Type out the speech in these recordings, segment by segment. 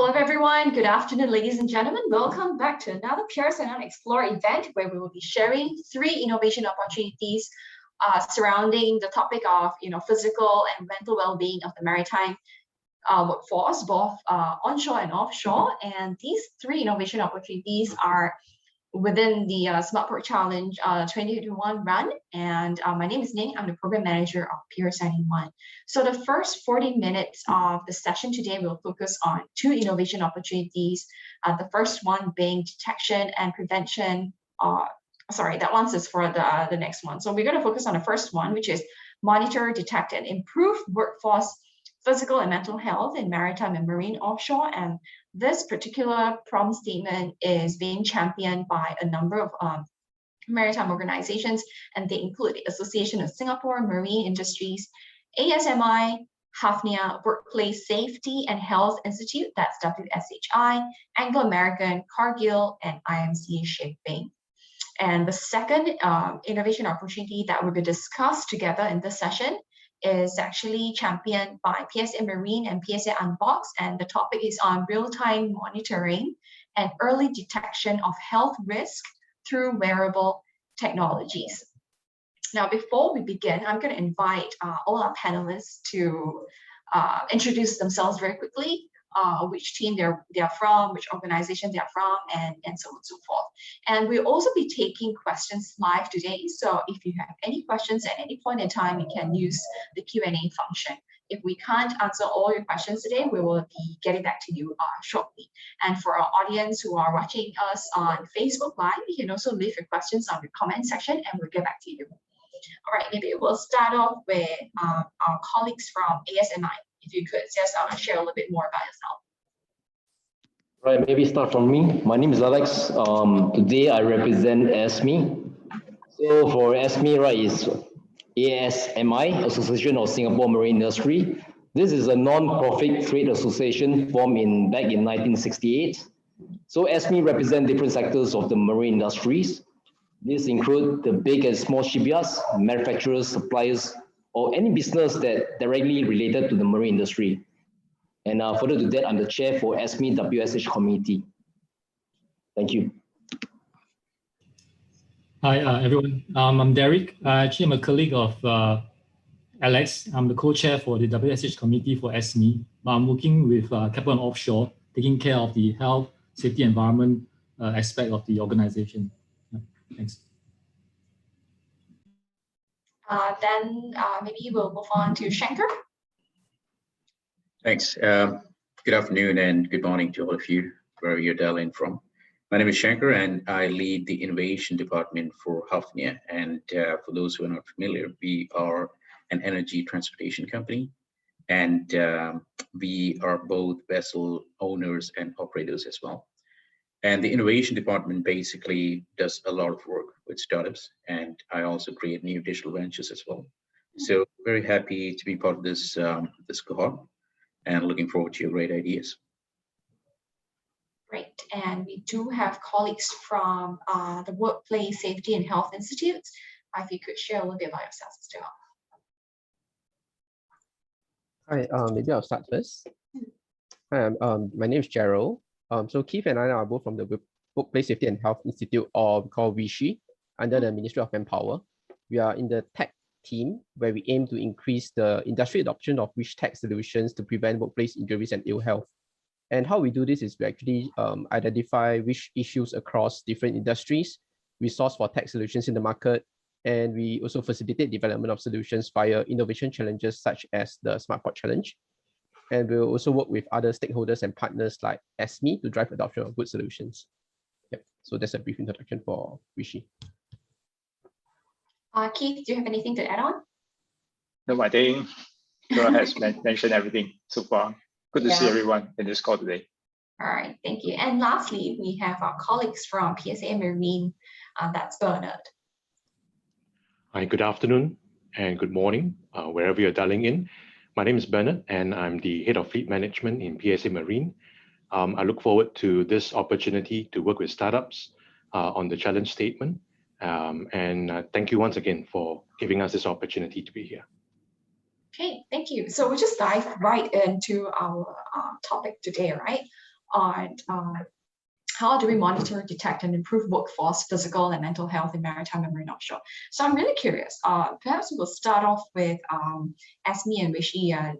Hello everyone, good afternoon ladies and gentlemen. Welcome back to another PSA Explore event where we will be sharing 3 innovation opportunities surrounding the topic of physical and mental well-being of the maritime workforce, both onshore and offshore. And these 3 innovation opportunities are within the Smart Port Challenge 2021 run. And my name is Ning. I'm the program manager of PSA21. So the first 40 minutes of the session today will focus on 2 innovation opportunities. The first one being detection and prevention. Sorry, that one is for the next one. So we're going to focus on the first one, which is monitor, detect, and improve workforce physical and mental health in maritime and marine offshore. And this particular problem statement is being championed by a number of maritime organizations, and they include the Association of Singapore Marine Industries, ASMI, Hafnia, Workplace Safety and Health Institute, that's WSHI, Anglo-American, Cargill, and IMC Shipping. And the second innovation opportunity that we're going to discuss together in this session is actually championed by PSA Marine and PSA unboXed, and the topic is on real-time monitoring and early detection of health risk through wearable technologies. Now, before we begin, I'm going to invite all our panelists to introduce themselves very quickly, which team they're from, which organization they're from, and so on and so forth. And we'll also be taking questions live today. So if you have any questions at any point in time, you can use the Q&A function. If we can't answer all your questions today, we will be getting back to you shortly. And for our audience who are watching us on Facebook Live, you can also leave your questions on the comment section and we'll get back to you. All right, maybe we'll start off with our colleagues from ASMI. If you could just share a little bit more about yourself. Right, maybe start from me. My name is Alex. Today I represent ASMI. So for ASMI, right, is ASMI, Association of Singapore Marine Industry. This is a non-profit trade association formed back in 1968. So ASMI represents different sectors of the marine industries. These include the big and small shipyards, manufacturers, suppliers, or any business that directly related to the marine industry. And further to that, I'm the chair for ASMI WSH committee. Thank you. Hi, everyone. I'm Derek. Actually, I'm a colleague of Alex. I'm the co-chair for the WSH committee for ASMI. I'm working with Capital Offshore, taking care of the health, safety, environment aspect of the organization. Thanks. Then maybe we'll move on to Shankar. Thanks. Good afternoon and good morning to all of you, wherever you're dialing from. My name is Shankar and I lead the innovation department for Hafnia. And for those who are not familiar, we are an energy transportation company. And we are both vessel owners and operators as well. And the innovation department basically does a lot of work with startups, and I also create new digital ventures as well. So very happy to be part of this this cohort, and looking forward to your great ideas. Great, and we do have colleagues from the Workplace Safety and Health Institute. If you could share a little bit about yourselves as well. Hi, maybe I'll start first. Hi, my name is Gerald. So Keith and I are both from the Workplace Safety and Health Institute, or called WSHI, under the Ministry of Manpower. We are in the tech team where we aim to increase the industry adoption of WSHI tech solutions to prevent workplace injuries and ill health. And how we do this is we actually identify WSHI issues across different industries, we source for tech solutions in the market, and we also facilitate development of solutions via innovation challenges such as the Smart Port Challenge. And we'll also work with other stakeholders and partners like ASMI to drive adoption of good solutions. Yep. So that's a brief introduction for WSHI. Keith, do you have anything to add on? No, I think Dora has mentioned everything so far. Good to see everyone in this call today. All right, thank you. And lastly, we have our colleagues from PSA Marine. That's Bernard. Hi, good afternoon and good morning, wherever you're dialing in. My name is Bernard, and I'm the Head of Fleet Management in PSA Marine. I look forward to this opportunity to work with startups on the challenge statement. Thank you once again for giving us this opportunity to be here. Okay, thank you. So we'll just dive right into our topic today, right? on how do we monitor, detect, and improve workforce, physical, and mental health in maritime and marine offshore. So I'm really curious. Perhaps we'll start off with ASMI and WSHI, and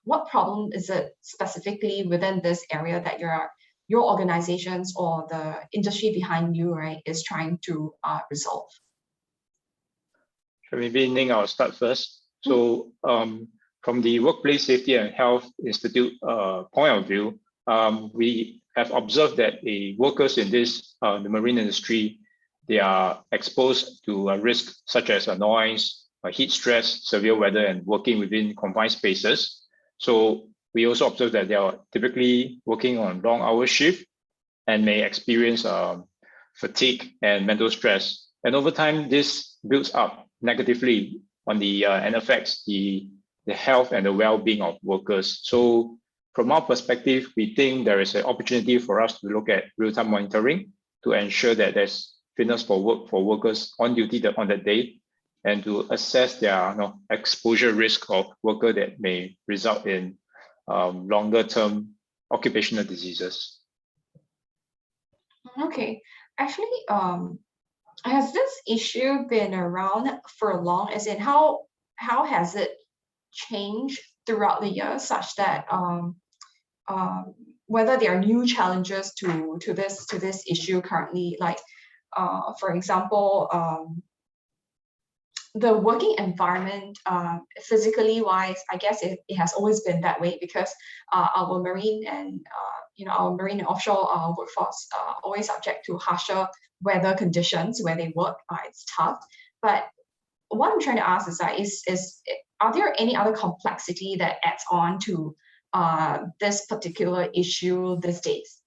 what problem is it specifically within this area that your organizations or the industry behind you, right, is trying to resolve? So maybe Ning, I'll start first. So from the Workplace Safety and Health Institute point of view, we have observed that the workers in this the marine industry, they are exposed to a risk such as noise, heat stress, severe weather, and working within confined spaces. So we also observe that they are typically working on long hour shift and may experience fatigue and mental stress. And over time, this builds up negatively on the and affects the health and the well-being of workers. So from our perspective, we think there is an opportunity for us to look at real-time monitoring to ensure that there's fitness for work for workers on duty on that day, and to assess their exposure risk of worker that may result in longer-term occupational diseases. Okay, actually, has this issue been around for long? As in, how has it changed throughout the years, such that whether there are new challenges to this issue currently, like for example, the working environment, physically wise, I guess it has always been that way, because our marine and our marine and offshore workforce are always subject to harsher weather conditions where they work. It's tough. But what I'm trying to ask is that are there any other complexity that adds on to this particular issue these days,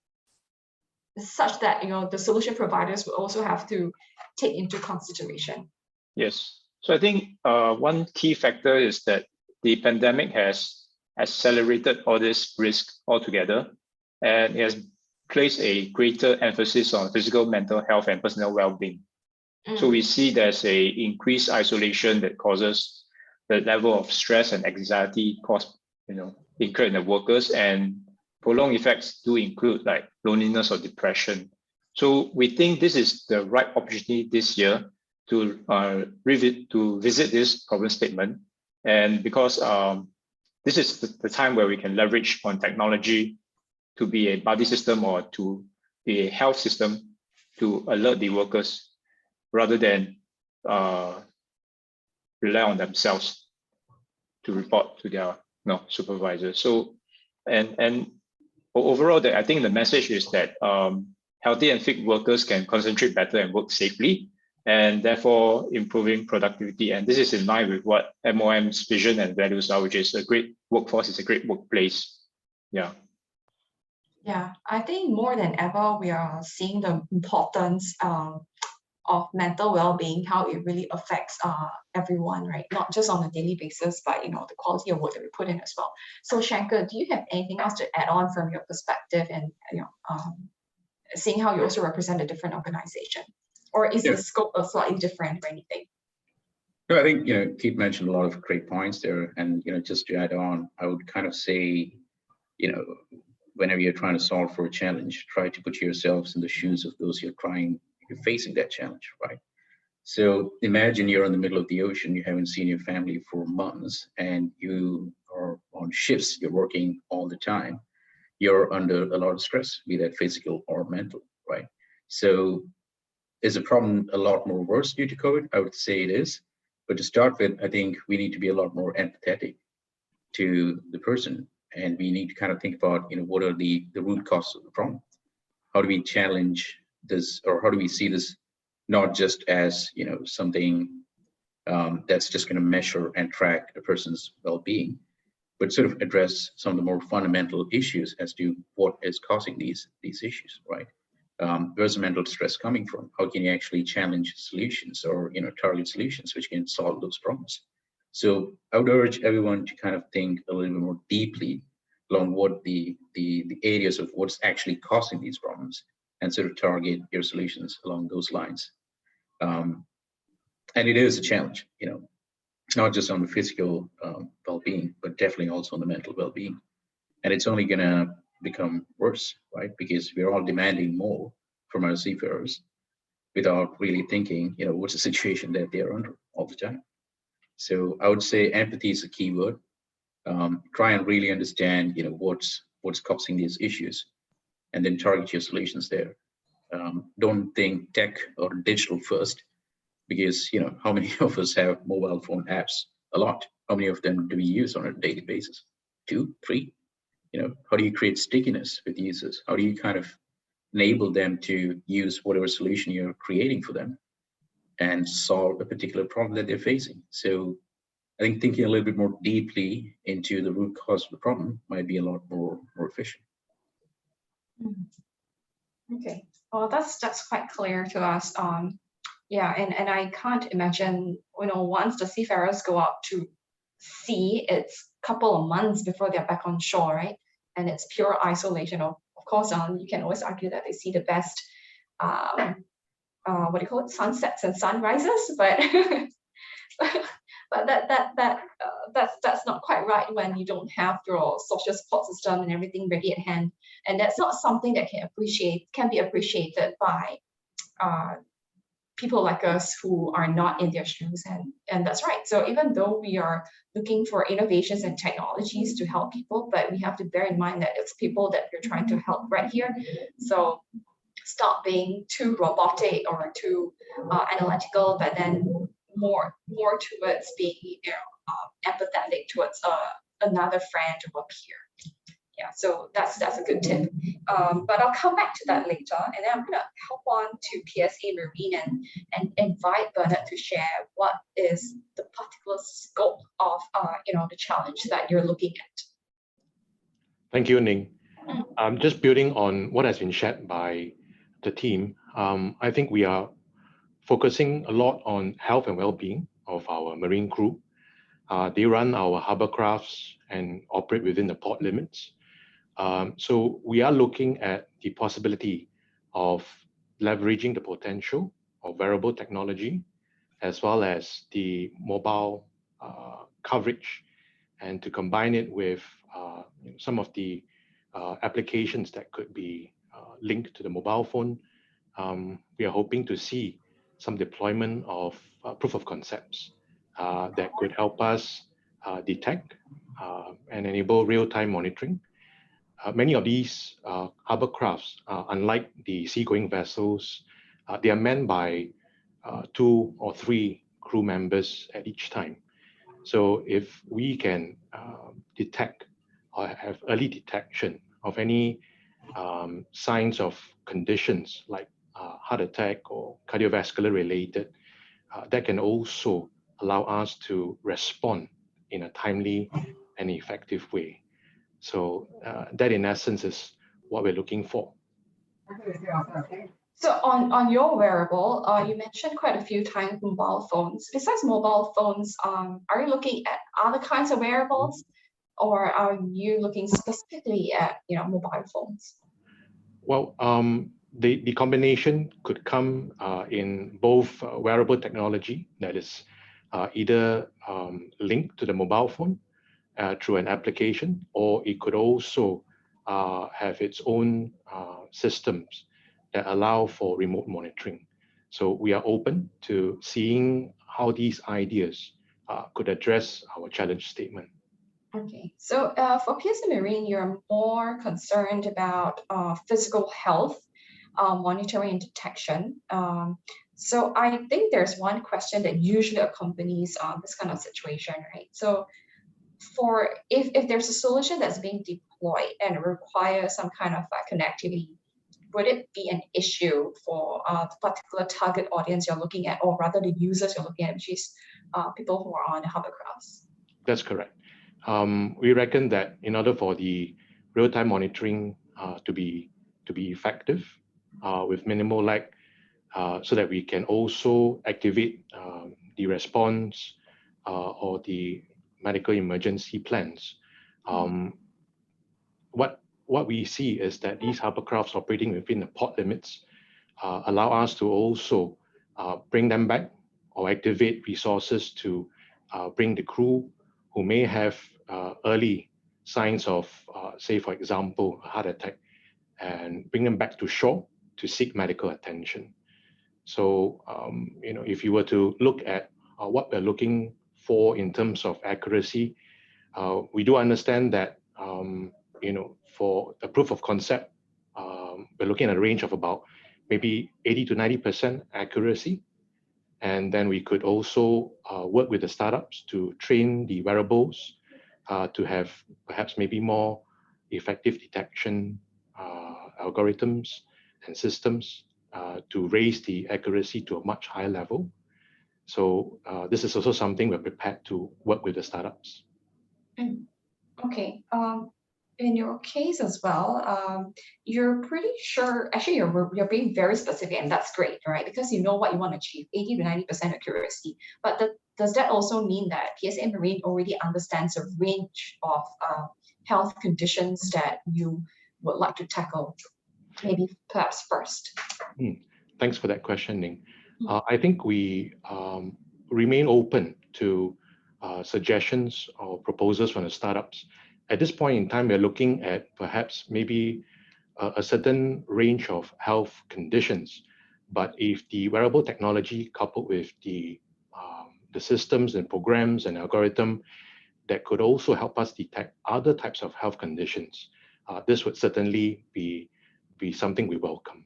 such that the solution providers will also have to take into consideration? Yes. So I think one key factor is that the pandemic has accelerated all this risk altogether, and it has placed a greater emphasis on physical, mental health, and personal well-being. So we see there's a increased isolation that causes the level of stress and anxiety incurred in the workers, and prolonged effects do include like loneliness or depression. So we think this is the right opportunity this year to visit this problem statement, and because this is the time where we can leverage on technology to be a buddy system or to be a health system to alert the workers, rather than rely on themselves to report to their supervisors. So and overall, I think the message is that healthy and fit workers can concentrate better and work safely, and therefore improving productivity. And this is in line with what MOM's vision and values are, which is a great workforce is a great workplace. Yeah, I think more than ever, we are seeing the importance of mental well-being, how it really affects everyone, right? Not just on a daily basis, but the quality of work that we put in as well. So Shankar, do you have anything else to add on from your perspective, and seeing how you also represent a different organization, or is the scope slightly different or anything? No, I think Keith mentioned a lot of great points there, and just to add on, I would kind of say, whenever you're trying to solve for a challenge, try to put yourselves in the shoes of those you're facing that challenge, right? So imagine you're in the middle of the ocean, you haven't seen your family for months, and you are on shifts, you're working all the time. You're under a lot of stress, be that physical or mental, right? So is the problem a lot more worse due to COVID? I would say it is. But to start with, I think we need to be a lot more empathetic to the person, and we need to kind of think about, what are the root causes of the problem? How do we challenge this, or how do we see this not just as something that's just going to measure and track a person's well-being, but sort of address some of the more fundamental issues as to what is causing these issues, right? Where's the mental stress coming from? How can you actually challenge solutions, or target solutions which can solve those problems? So I would urge everyone to kind of think a little bit more deeply along what the areas of what's actually causing these problems, and sort of target your solutions along those lines. And it is a challenge, not just on the physical well-being, but definitely also on the mental well-being. And it's only gonna become worse, right? Because we're all demanding more from our seafarers without really thinking, what's the situation that they're under all the time. So I would say empathy is a key word. Try and really understand, what's causing these issues, and then target your solutions there. Don't think tech or digital first, because how many of us have mobile phone apps? A lot. How many of them do we use on a daily basis? 2, 3. How do you create stickiness with users? How do you kind of enable them to use whatever solution you're creating for them and solve a particular problem that they're facing? So I think thinking a little bit more deeply into the root cause of the problem might be a lot more efficient. Okay, well, that's quite clear to us. Yeah, and I can't imagine, once the seafarers go out to sea, it's a couple of months before they're back on shore, right? And it's pure isolation. Of course, you can always argue that they see the best, what do you call it, sunsets and sunrises, but but that's not quite right when you don't have your social support system and everything ready at hand, and that's not something that can be appreciated by people like us who are not in their shoes, and that's right. So even though we are looking for innovations and technologies to help people, but we have to bear in mind that it's people that we're trying to help right here. So stop being too robotic or too analytical, but then more towards being empathetic towards another friend or peer. Yeah, so that's a good tip. But I'll come back to that later, and then I'm gonna hop on to PSA Marine and invite Bernard to share what is the particular scope of the challenge that you're looking at. Thank you, Ning. Just building on what has been shared by the team, I think we are focusing a lot on health and well-being of our marine crew. They run our hovercrafts and operate within the port limits. So we are looking at the possibility of leveraging the potential of wearable technology, as well as the mobile coverage, and to combine it with some of the applications that could be linked to the mobile phone. We are hoping to see some deployment of proof of concepts that could help us detect and enable real-time monitoring. Many of these hovercrafts, unlike the seagoing vessels, they are manned by 2 or 3 crew members at each time. So if we can detect or have early detection of any signs of conditions like heart attack or cardiovascular related, that can also allow us to respond in a timely and effective way. So that in essence is what we're looking for. So on your wearable, you mentioned quite a few times mobile phones. Besides mobile phones, are you looking at other kinds of wearables, or are you looking specifically at mobile phones? Well, the combination could come in both wearable technology that is either linked to the mobile phone through an application, or it could also have its own systems that allow for remote monitoring. So we are open to seeing how these ideas could address our challenge statement. Okay, so for PSA Marine, you're more concerned about physical health monitoring and detection. So I think there's one question that usually accompanies this kind of situation, right? So for if there's a solution that's being deployed and requires some kind of connectivity, would it be an issue for the particular target audience you're looking at, or rather the users you're looking at, which is people who are on the hovercrafts? That's correct. We reckon that in order for the real-time monitoring to be effective with minimal lag, so that we can also activate the response or the medical emergency plans. What we see is that these hovercrafts operating within the port limits allow us to also bring them back or activate resources to bring the crew who may have early signs of, say, for example, a heart attack, and bring them back to shore to seek medical attention. So, if you were to look at what we're looking for in terms of accuracy, we do understand that, for the proof of concept, we're looking at a range of about maybe 80 to 90% accuracy. And then we could also work with the startups to train the wearables to have perhaps maybe more effective detection algorithms and systems to raise the accuracy to a much higher level. So this is also something we're prepared to work with the startups. Okay. In your case as well, you're pretty sure, actually you're being very specific, and that's great, right? Because you know what you want to achieve, 80 to 90% accuracy. But does that also mean that PSA Marine already understands a range of health conditions that you would like to tackle? Maybe perhaps first. Thanks for that question, Ning. I think we remain open to suggestions or proposals from the startups. At this point in time, we're looking at perhaps maybe a certain range of health conditions. But if the wearable technology coupled with the systems and programs and algorithm that could also help us detect other types of health conditions, this would certainly be something we welcome.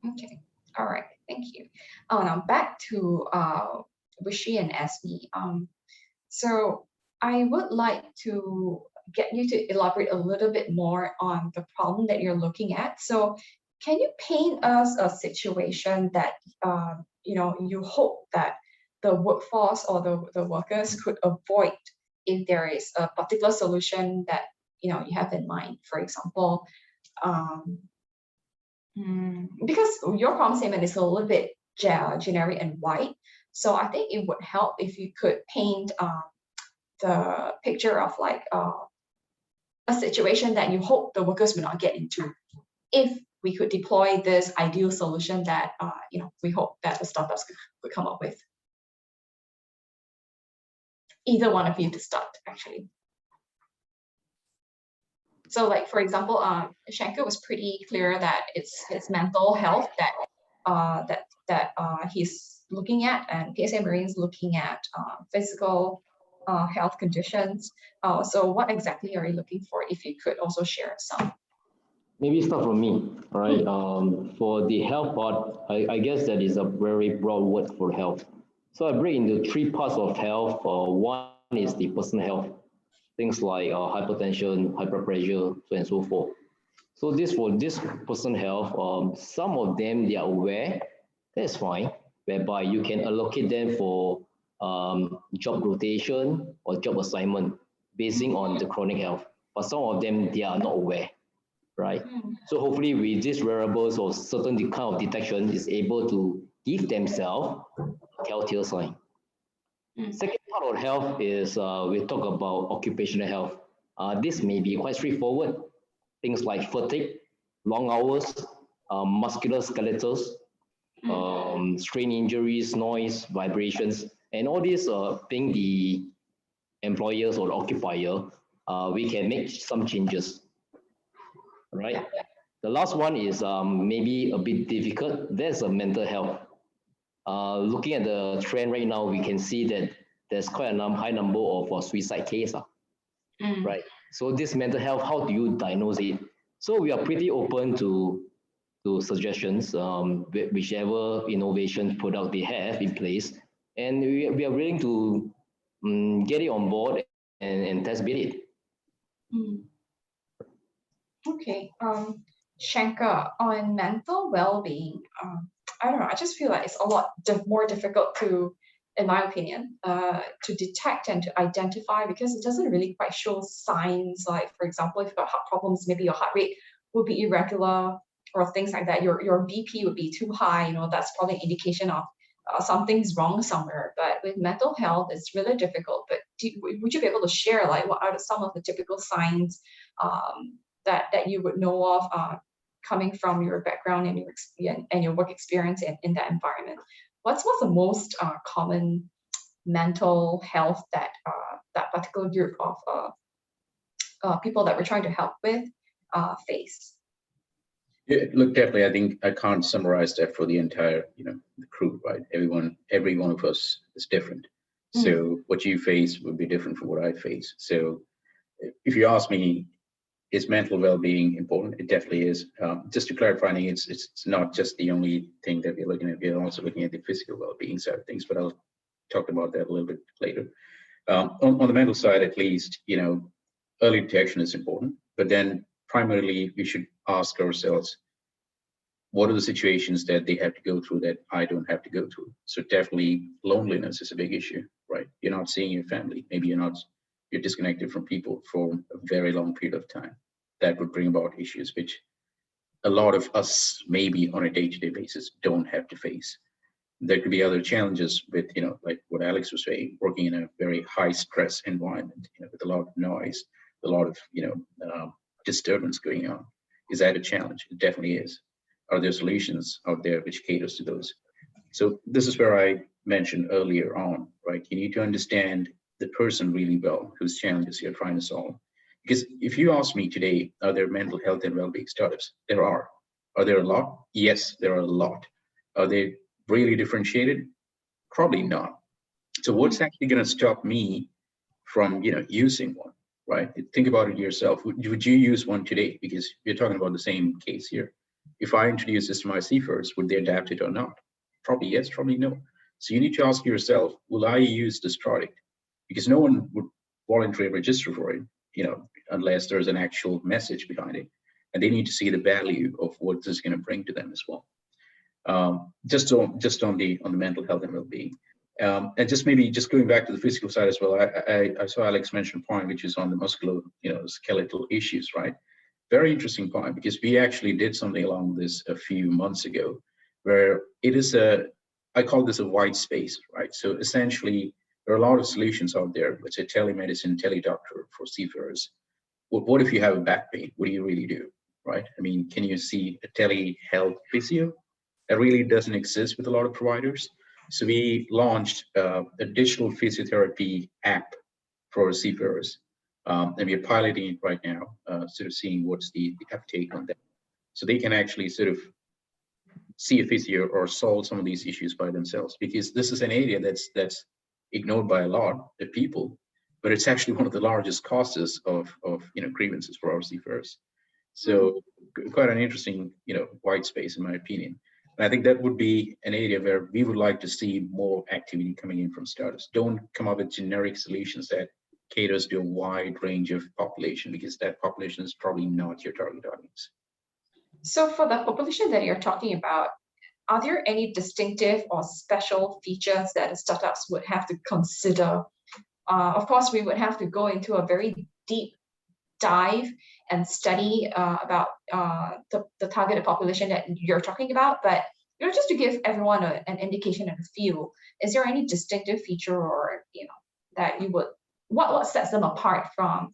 Okay, all right, thank you. Now back to WSHI and ASMI. So I would like to get you to elaborate a little bit more on the problem that you're looking at. So can you paint us a situation that you hope that the workforce or the workers could avoid if there is a particular solution that you have in mind? For example, because your problem statement is a little bit generic and wide, so I think it would help if you could paint the picture of like a situation that you hope the workers will not get into if we could deploy this ideal solution that we hope that the startups could come up with. Either one of you to start, actually. So, like for example, Shankar was pretty clear that it's his mental health that he's looking at, and PSA Marine's looking at physical health conditions. So what exactly are you looking for? If you could also share some. Maybe start from me, all right? For the health part, I guess that is a very broad word for health. So I break into three parts of health. One is the personal health, things like hypertension, hyperpressure, so and so forth. So for this personal health, some of them they are aware, that's fine, whereby you can allocate them for job rotation or job assignment basing on the chronic health. But some of them, they are not aware, right? So hopefully with these wearables or certain kind of detection is able to give themselves a telltale sign. Second part of health is we talk about occupational health. This may be quite straightforward. Things like fatigue, long hours, musculoskeletal, strain injuries, noise, vibrations, and all these being the employers or the occupier, we can make some changes, right? The last one is maybe a bit difficult. There's a mental health. Looking at the trend right now, we can see that there's quite a high number of suicide cases, right? So this mental health, how do you diagnose it? So we are pretty open to suggestions, whichever innovation product they have in place, and we are willing to get it on board and test bid it. Okay, Shankar, on mental well-being, I don't know, I just feel like it's a lot more difficult to, in my opinion, to detect and to identify, because it doesn't really quite show signs. Like, for example, if you've got heart problems, maybe your heart rate will be irregular or things like that. Your BP would be too high, that's probably an indication of something's wrong somewhere. But with mental health, it's really difficult. But would you be able to share, like, what are some of the typical signs that you would know of coming from your background and your work experience in that environment? What's the most common mental health that that particular group of people that we're trying to help with face? Yeah, look, definitely, I think I can't summarize that for the entire, the crew, right? Every one of us is different. So what you face would be different from what I face. So if you ask me, is mental well-being important? It definitely is. Just to clarify, I think it's not just the only thing that we're looking at. We're also looking at the physical well-being side of things, but I'll talk about that a little bit later. On the mental side, at least, early detection is important, but then primarily we should ask ourselves, what are the situations that they have to go through that I don't have to go through? So definitely loneliness is a big issue, right? You're not seeing your family. Maybe you're disconnected from people for a very long period of time. That would bring about issues which a lot of us, maybe on a day-to-day basis, don't have to face. There could be other challenges with, like what Alex was saying, working in a very high stress environment, with a lot of noise, a lot of, disturbance going on. Is that a challenge? It definitely is. Are there solutions out there which caters to those? So this is where I mentioned earlier on, right? You need to understand the person really well whose challenges you're trying to solve. Because if you ask me today, are there mental health and well-being startups? There are. Are there a lot? Yes, there are a lot. Are they really differentiated? Probably not. So what's actually going to stop me from, using one, right? Think about it yourself. Would you use one today? Because you're talking about the same case here. If I introduce systemized seafarers, would they adapt it or not? Probably yes, probably no. So you need to ask yourself, will I use this product? Because no one would voluntarily register for it, unless there's an actual message behind it. And they need to see the value of what this is going to bring to them as well. Just on the mental health and well-being. And just going back to the physical side as well, I saw Alex mention a point, which is on the muscular, skeletal issues, right? Very interesting point, because we actually did something along this a few months ago, where it is I call this a white space, right? So essentially, there are a lot of solutions out there. Let's say telemedicine, teledoctor for seafarers. What if you have a back pain? What do you really do, right? I mean, can you see a telehealth physio? That really doesn't exist with a lot of providers. So we launched a digital physiotherapy app for seafarers. And we are piloting it right now, sort of seeing what's the uptake on that. So they can actually sort of see a physio or solve some of these issues by themselves, because this is an area that's ignored by a lot of people, but it's actually one of the largest causes of grievances for our seafarers. So quite an interesting, white space, in my opinion. And I think that would be an area where we would like to see more activity coming in from startups. Don't come up with generic solutions that caters to a wide range of population, because that population is probably not your target audience. So for the population that you're talking about, are there any distinctive or special features that the startups would have to consider? Of course, we would have to go into a very deep dive and study about the targeted population that you're talking about, but just to give everyone an indication and a feel, is there any distinctive feature or that you would what sets them apart from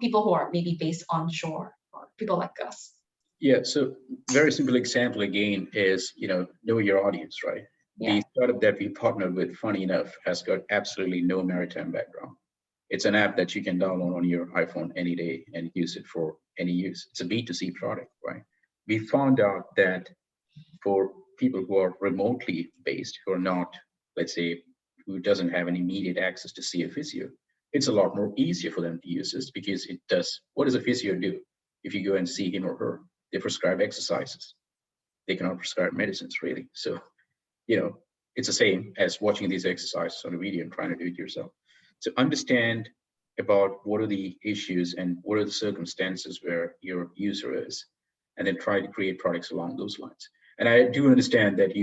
people who are maybe based onshore or people like us? Yeah, so very simple example again is, know your audience, right? Yeah. The startup that we partnered with, funny enough, has got absolutely no maritime background. It's an app that you can download on your iPhone any day and use it for any use. It's a B2C product, right? We found out that for people who are remotely based, who are not, let's say, who doesn't have any immediate access to see a physio, it's a lot more easier for them to use this, because it does, what does a physio do? If you go and see him or her, they prescribe exercises. They cannot prescribe medicines, really. So, it's the same as watching these exercises on a video and trying to do it yourself. So understand about what are the issues and what are the circumstances where your user is, and then try to create products along those lines. And I do understand that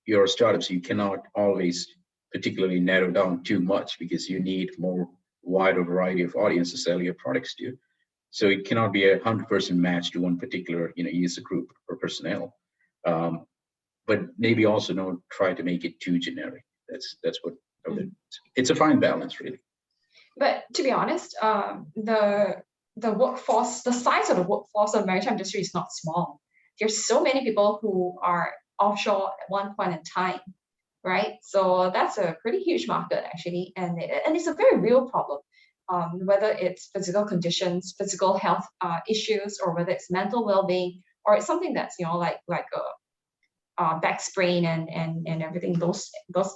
your startups, you cannot always particularly narrow down too much, because you need more wider variety of audience to sell your products to. So it cannot be 100% match to one particular user group or personnel. But maybe also don't try to make it too generic. That's what it's a fine balance, really. But to be honest, the workforce, the size of the workforce of the maritime industry is not small. There's so many people who are offshore at one point in time, right? So that's a pretty huge market, actually, and it's a very real problem. whether it's physical conditions, physical health issues, or whether it's mental well-being, or it's something that's like a back sprain and everything. Those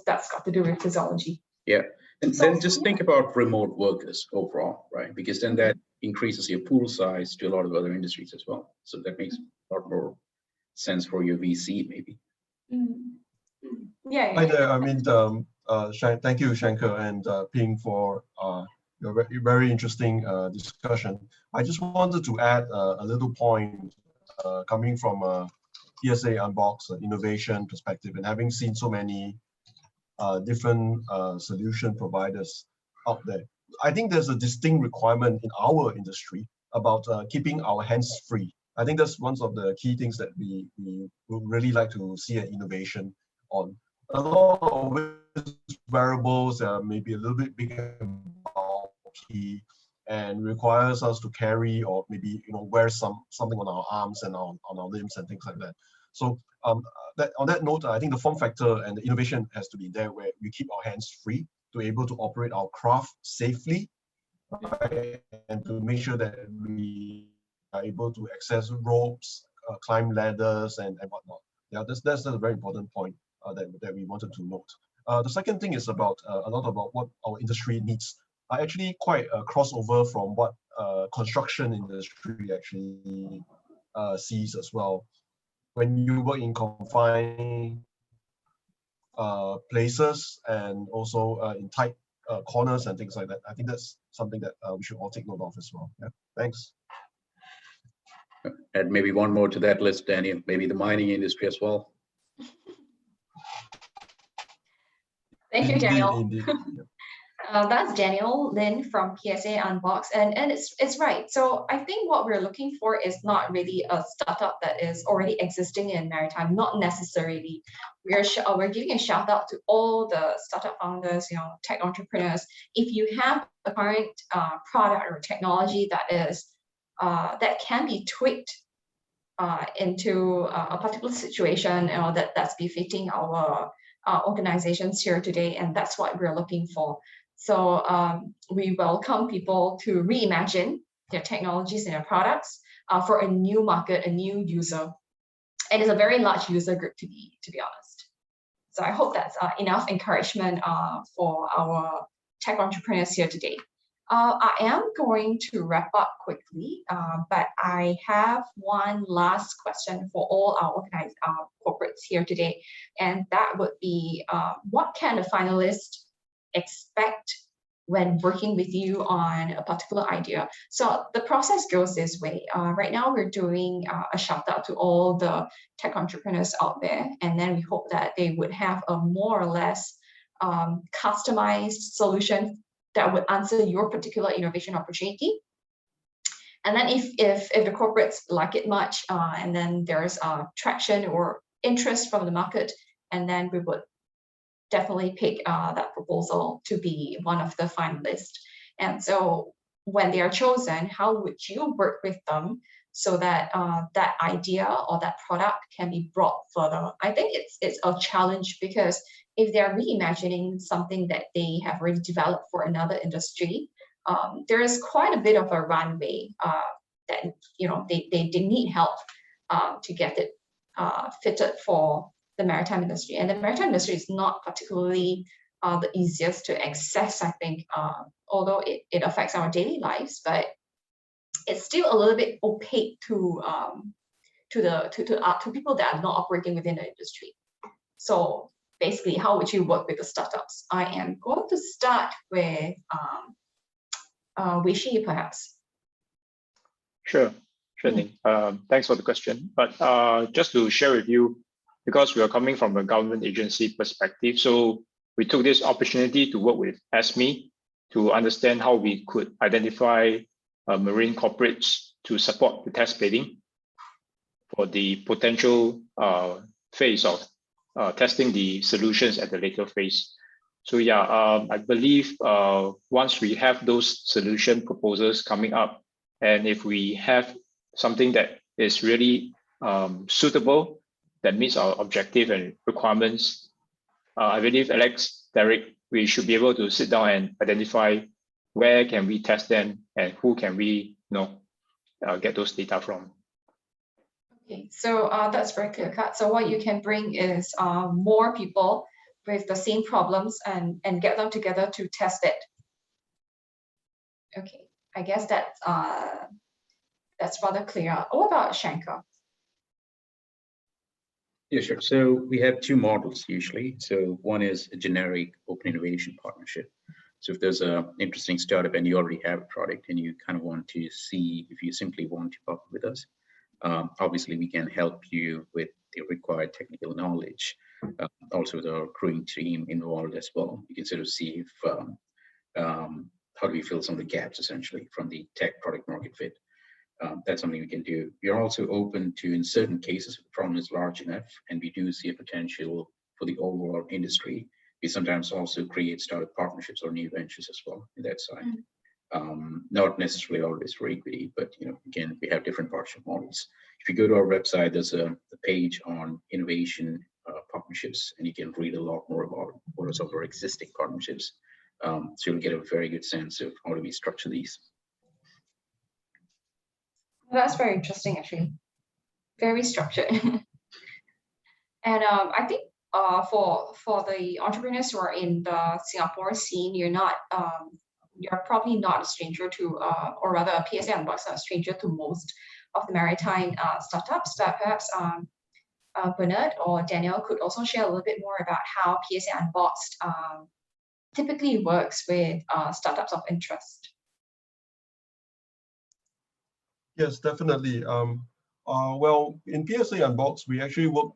that's got to do with physiology. Yeah, and So, then just think about remote workers overall, right? Because then that increases your pool size to a lot of other industries as well. So that makes a lot more sense for your VC, maybe. Yeah. Hi there. I mean, thank you, Shankar and Ping, for your very interesting discussion. I just wanted to add a little point coming from a PSA Unboxed innovation perspective, and having seen so many different solution providers out there. I think there's a distinct requirement in our industry about keeping our hands free. I think that's one of the key things that we would really like to see an innovation on. A lot of wearables are maybe a little bit bigger and bulky and requires us to carry or maybe wear something on our arms and on our limbs and things like that. So on that note, I think the form factor and the innovation has to be there, where we keep our hands free to be able to operate our craft safely, right? And to make sure that we are able to access ropes, climb ladders, and whatnot. Yeah, that's a very important point that we wanted to note. The second thing is about a lot about what our industry needs. Are actually quite a crossover from what construction industry actually sees as well. When you work in confined places and also in tight corners and things like that, I think that's something that we should all take note of as well. Yeah, thanks. Add maybe one more to that list, Daniel, maybe the mining industry as well. Thank you, Daniel. Indeed. That's Daniel Lin from PSA Unboxed, and it's right. So I think what we're looking for is not really a startup that is already existing in maritime. Not necessarily. We're giving a shout out to all the startup founders, tech entrepreneurs. If you have a current product or technology that can be tweaked into a particular situation, that's befitting our organizations here today, and that's what we're looking for. So we welcome people to reimagine their technologies and their products for a new market, a new user, and it's a very large user group to be honest. So I hope that's enough encouragement for our tech entrepreneurs here today. I am going to wrap up quickly, but I have one last question for all our organized corporates here today, and that would be, what can a finalist expect when working with you on a particular idea? So the process goes this way. Right now, we're doing a shout out to all the tech entrepreneurs out there, and then we hope that they would have a more or less customized solution that would answer your particular innovation opportunity. And then if the corporates like it much, and then there's traction or interest from the market, and then we would definitely pick that proposal to be one of the finalists. And so when they are chosen, how would you work with them so that that idea or that product can be brought further? I think it's a challenge, because if they're reimagining something that they have already developed for another industry, there is quite a bit of a runway that they need help to get it fitted for the maritime industry. And the maritime industry is not particularly the easiest to access, I think, although it affects our daily lives, but it's still a little bit opaque to people that are not operating within the industry. So basically, how would you work with the startups? I am going to start with WSHI, perhaps. Sure thing. Thanks for the question. But just to share with you, because we are coming from a government agency perspective, so we took this opportunity to work with ASMI to understand how we could identify marine corporates to support the test bedding for the potential phase of testing the solutions at the later phase. So yeah, I believe once we have those solution proposals coming up, and if we have something that is really suitable, that meets our objective and requirements, I believe Alex, Derek, we should be able to sit down and identify where can we test them, and who can we get those data from. Okay, so that's very clear cut. So what you can bring is more people with the same problems and get them together to test it. Okay, I guess that's rather clear. What about Shankar? Yeah, sure. So we have two models usually. So one is a generic open innovation partnership. So if there's an interesting startup and you already have a product and you kind of want to see if you simply want to partner with us, obviously we can help you with the required technical knowledge. Also with our crewing team involved as well. You can sort of see if how do we fill some of the gaps essentially from the tech product market fit. That's something we can do. We are also open to, in certain cases, if the problem is large enough and we do see a potential for the overall industry, we sometimes also create startup partnerships or new ventures as well in that side. Not necessarily always for equity, but again, we have different partnership models. If you go to our website, there's a page on innovation partnerships, and you can read a lot more about what are some of our existing partnerships. So you'll get a very good sense of how do we structure these. That's very interesting, actually. Very structured. And I think for the entrepreneurs who are in the Singapore scene, you're probably not a stranger to, or rather a PSA Unboxed, not a stranger to most of the maritime startups. But perhaps Bernard or Daniel could also share a little bit more about how PSA Unboxed typically works with startups of interest. Yes, definitely. Well, in PSA Unboxed, we actually work,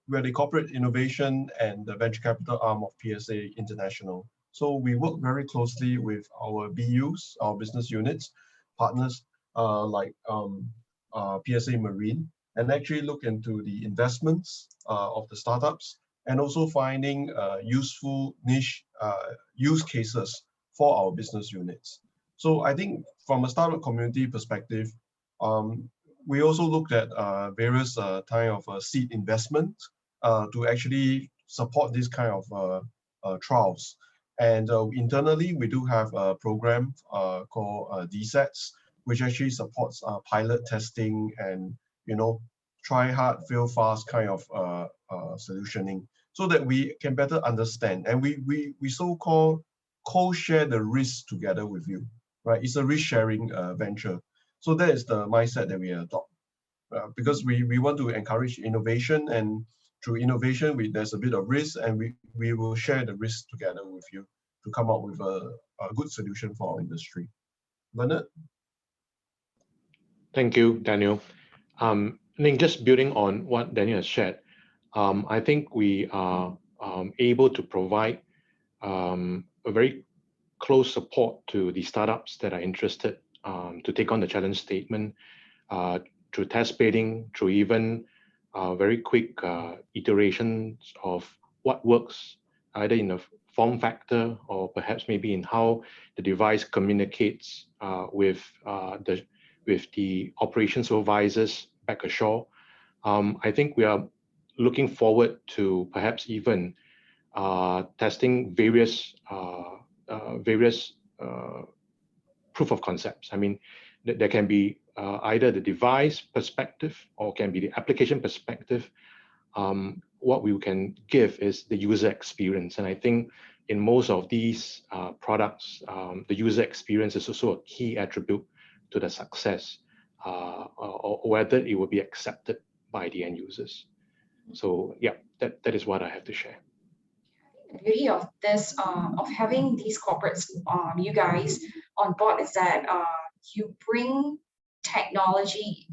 we're the corporate innovation and the venture capital arm of PSA International. So we work very closely with our BUs, our business units, partners like PSA Marine, and actually look into the investments of the startups and also finding useful niche use cases for our business units. So I think from a startup community perspective, we also looked at various kind of seed investment to actually support this kind of trials. And internally, we do have a program called DSETS, which actually supports pilot testing and try hard, fail fast kind of solutioning, so that we can better understand and we so-called co-share the risk together with you. Right, it's a risk-sharing venture. So that is the mindset that we adopt, because we want to encourage innovation, and through innovation, there's a bit of risk, and we will share the risk together with you to come up with a good solution for our industry. Bernard? Thank you, Daniel. I think just building on what Daniel has shared, I think we are able to provide a very close support to the startups that are interested to take on the challenge statement through test bidding, through even very quick iterations of what works, either in a form factor or perhaps maybe in how the device communicates with the operation supervisors back ashore. I think we are looking forward to perhaps even testing various proof of concepts. I mean, there can be either the device perspective or can be the application perspective. What we can give is the user experience. And I think in most of these products, the user experience is also a key attribute to the success, or whether it will be accepted by the end users. So yeah, that is what I have to share. The beauty of this, of having these corporates, you guys on board, is that you bring technology,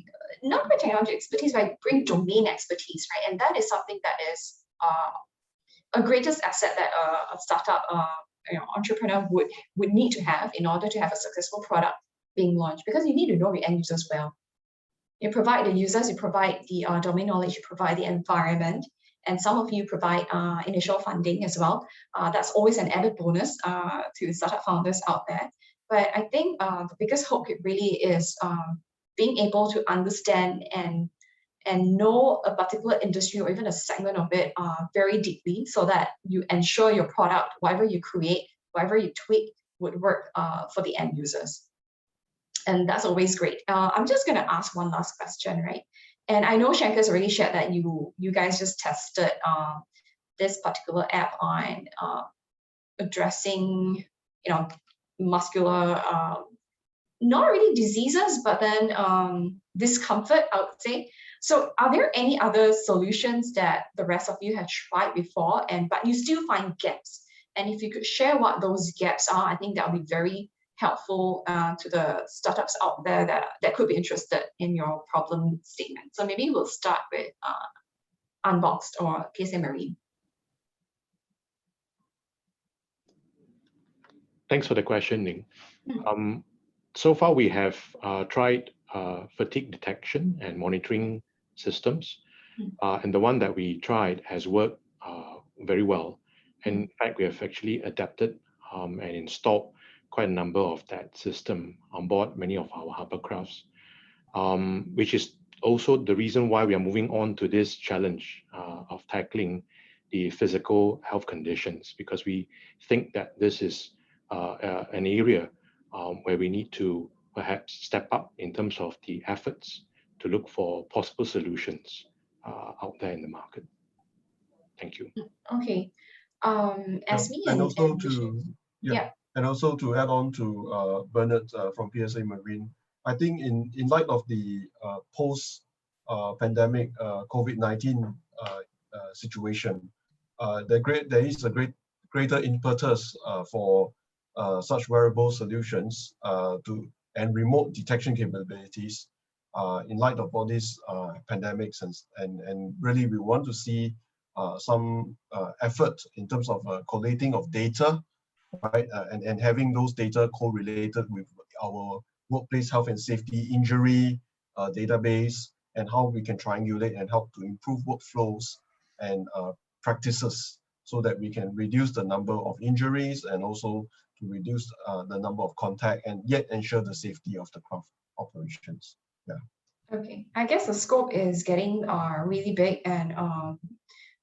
not by technology expertise, but you bring domain expertise, right? And that is something that is a greatest asset that a startup entrepreneur would need to have in order to have a successful product being launched, because you need to know your end users well. You provide the users, you provide the domain knowledge, you provide the environment, and some of you provide initial funding as well. That's always an added bonus to startup founders out there. But I think the biggest hope really is being able to understand and know a particular industry or even a segment of it very deeply, so that you ensure your product, whatever you create, whatever you tweak, would work for the end users. And that's always great. I'm just going to ask one last question, right? And I know Shanker's already shared that you guys just tested this particular app on addressing, muscular, not really diseases, but then discomfort, I would say. So are there any other solutions that the rest of you have tried before, but you still find gaps? And if you could share what those gaps are, I think that would be very helpful to the startups out there that could be interested in your problem statement. So maybe we'll start with Unboxed or PSA Marine. Thanks for the question, Ning. So far, we have tried fatigue detection and monitoring systems. And the one that we tried has worked very well. And in fact, we have actually adapted and installed quite a number of that system on board many of our hovercrafts, which is also the reason why we are moving on to this challenge of tackling the physical health conditions, because we think that this is an area where we need to perhaps step up in terms of the efforts to look for possible solutions out there in the market. Thank you. Okay. ASMI and also and also to add on to Bernard from PSA Marine, I think in light of the post-pandemic COVID-19 situation, there is a greater impetus for such wearable solutions and remote detection capabilities in light of all these pandemics, and really we want to see some effort in terms of collating of data, right, and having those data correlated with our workplace health and safety injury database, and how we can triangulate and help to improve workflows and practices so that we can reduce the number of injuries and also to reduce the number of contact and yet ensure the safety of the craft operations. Yeah. Okay, I guess the scope is getting really big, and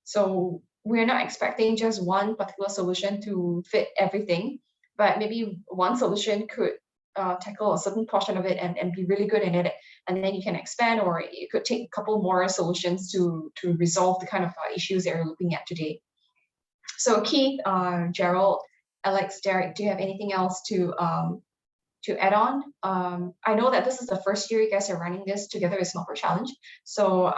so we're not expecting just one particular solution to fit everything, but maybe one solution could tackle a certain portion of it and be really good in it, and then you can expand, or you could take a couple more solutions to resolve the kind of issues that you're looking at today. So Keith, Gerald, Alex, Derek, do you have anything else to add on? I know that this is the first year you guys are running this together with Smart Challenge. So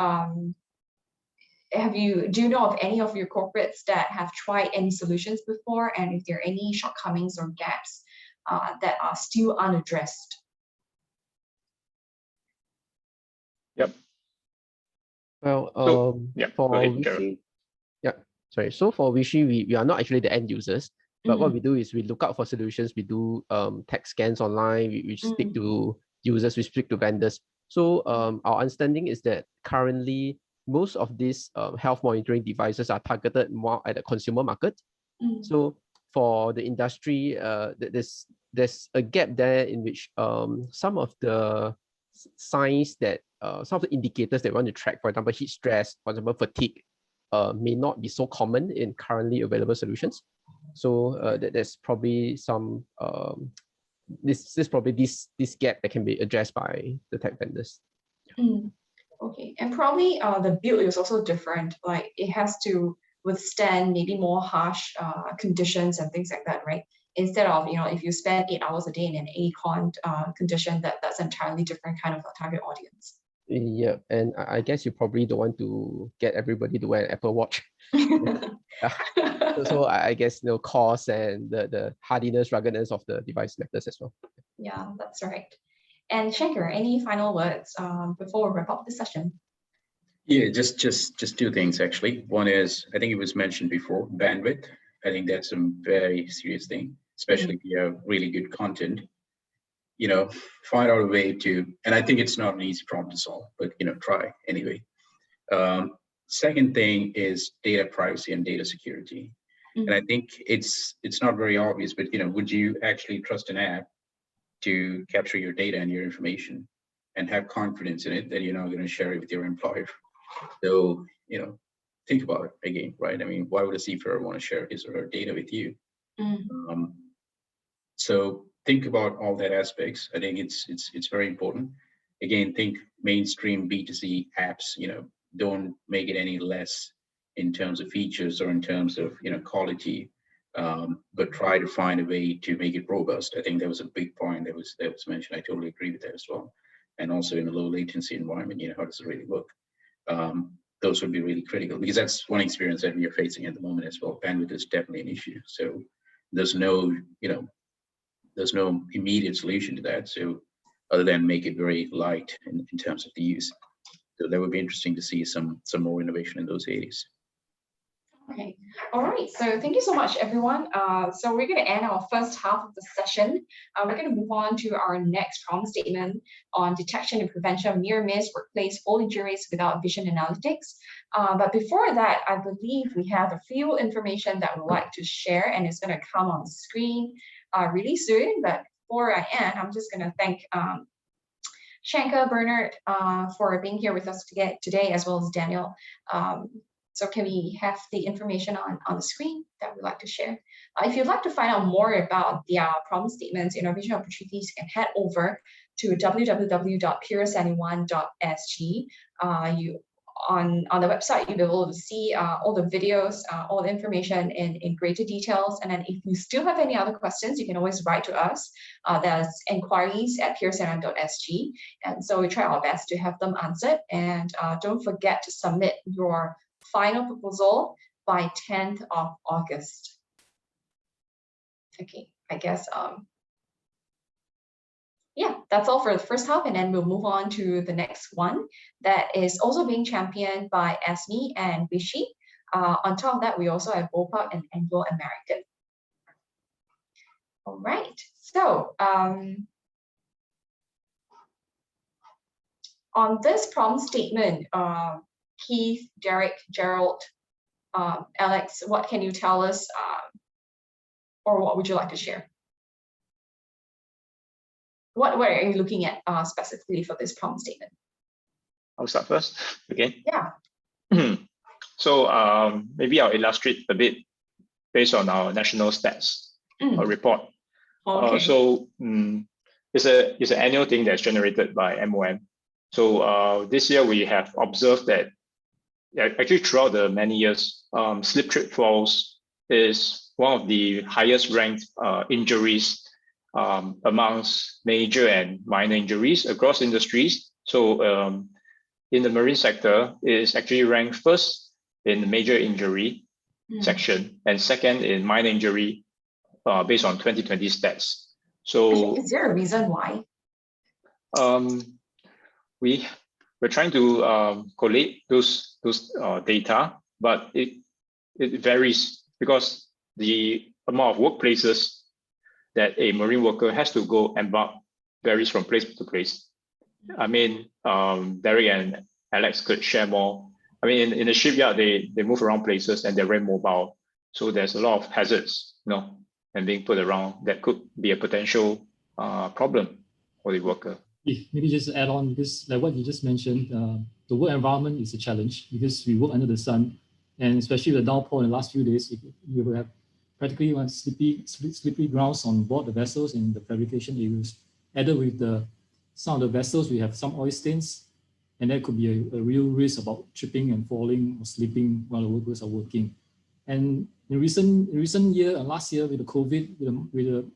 do you know of any of your corporates that have tried any solutions before, and if there are any shortcomings or gaps that are still unaddressed? Yep. Well, for WSHI, so for WSHI, we are not actually the end users, but what we do is we look out for solutions. We do tech scans online. We speak to users. We speak to vendors. So our understanding is that currently most of these health monitoring devices are targeted more at the consumer market. So for the industry, there's a gap there in which some of the signs that some of the indicators that we want to track, for example, heat stress, for example, fatigue, may not be so common in currently available solutions. So there's probably some this gap that can be addressed by the tech vendors. Okay, and probably the build is also different. Like it has to withstand maybe more harsh conditions and things like that, right? Instead of, if you spend 8 hours a day in an ACON condition, that's entirely different kind of a target audience. Yeah, and I guess you probably don't want to get everybody to wear an Apple Watch. So I guess cost and the hardiness, ruggedness of the device matters as well. Yeah, that's right. And Shanker, any final words before we wrap up the session? Yeah, just two things actually. One is, I think it was mentioned before, bandwidth. I think that's a very serious thing, especially if you have really good content. Find out a way to, and I think it's not an easy problem to solve, but try anyway. Second thing is data privacy and data security. And I think it's not very obvious, but would you actually trust an app to capture your data and your information and have confidence in it that you're not going to share it with your employer? So, think about it again, right? I mean, why would a seafarer want to share his or her data with you? So think about all that aspects. I think it's very important. Again, think mainstream B2C apps, don't make it any less in terms of features or in terms of quality, but try to find a way to make it robust. I think that was a big point that was mentioned. I totally agree with that as well. And also in a low latency environment, how does it really work? Those would be really critical, because that's one experience that we are facing at the moment as well. Bandwidth is definitely an issue. So there's no immediate solution to that. So other than make it very light in terms of the use. So that would be interesting to see some more innovation in those areas. Okay, all right, so thank you so much, everyone. So we're going to end our first half of the session. We're going to move on to our next problem statement on detection and prevention of near-miss workplace fall injuries without vision analytics. But before that, I believe we have a few information that we'd like to share, and it's going to come on screen really soon. But before I end, I'm just going to thank Shankar, Bernard, for being here with us today, as well as Daniel. So can we have the information on the screen that we'd like to share? If you'd like to find out more about the problem statements, innovation opportunities, you can head over to www.PSA21.sg. On the website, you'll be able to see all the videos, all the information in greater details. And then if you still have any other questions, you can always write to us. That's enquiries@psa.sg. And so we try our best to have them answered. And don't forget to submit your final proposal by 10th of August. Okay, I guess, yeah, that's all for the first half, and then we'll move on to the next one that is also being championed by ASMI and WSHI. On top of that, we also have BOPAC and Anglo-American. All right, so on this problem statement, Keith, Derek, Gerald, Alex, what can you tell us, or what would you like to share? What are you looking at specifically for this problem statement? I'll start first. Okay. Yeah. So maybe I'll illustrate a bit based on our national stats report. Okay. It's an annual thing that's generated by MOM. So this year we have observed that actually throughout the many years, slip trip falls is one of the highest ranked injuries amongst major and minor injuries across industries. So in the marine sector, it is actually ranked first in the major injury section and second in minor injury based on 2020 stats. So is there a reason why? We're trying to collate those data, but it varies because the amount of workplaces that a marine worker has to go embark varies from place to place. I mean, Derek and Alex could share more. I mean, in the shipyard, they move around places and they're very mobile. So there's a lot of hazards, and being put around that could be a potential problem for the worker. Maybe just add on this, like what you just mentioned, the work environment is a challenge because we work under the sun, and especially the downpour in the last few days, you will have practically slippery grounds on board the vessels in the fabrication areas. Added with some of the vessels, we have some oil stains, and that could be a real risk about tripping and falling or slipping while the workers are working. And in recent year and last year with the COVID, with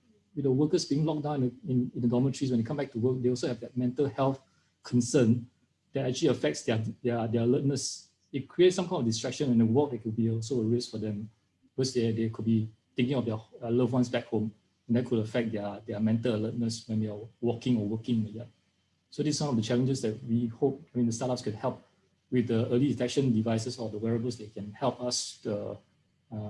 the workers being locked down in the dormitories, when they come back to work, they also have that mental health concern that actually affects their alertness. It creates some kind of distraction in the work. It could be also a risk for them because they could be thinking of their loved ones back home, and that could affect their mental alertness when they are walking or working in the yard. So these are some of the challenges that we hope, the startups could help with the early detection devices or the wearables. They can help us to